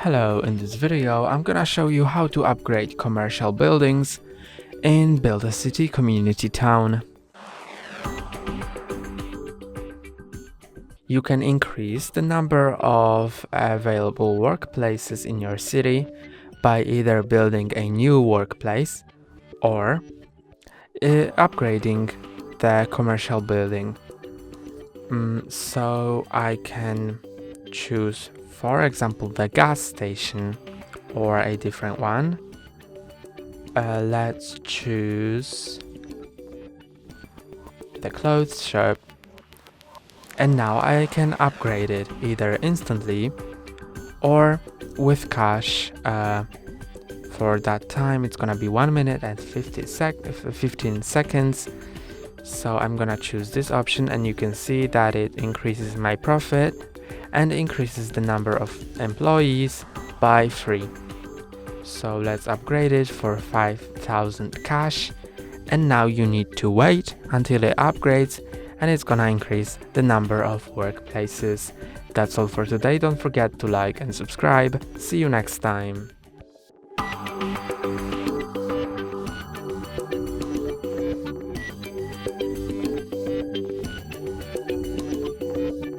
Hello, in this video I'm gonna show you how to upgrade commercial buildings in Build a City Community Town. You can increase the number of available workplaces in your city by either building a new workplace or upgrading the commercial building. So I can choose, for example, the gas station or a different one. Let's choose the clothes shop, and now I can upgrade it either instantly or with cash. For that time it's gonna be 1 minute and 15 seconds. So I'm gonna choose this option, and you can see that it increases my profit and increases the number of employees by 3. So let's upgrade it for 5,000 cash, and now you need to wait until it upgrades and it's gonna increase the number of workplaces. That's all for today. Don't forget to like and subscribe. See you next time.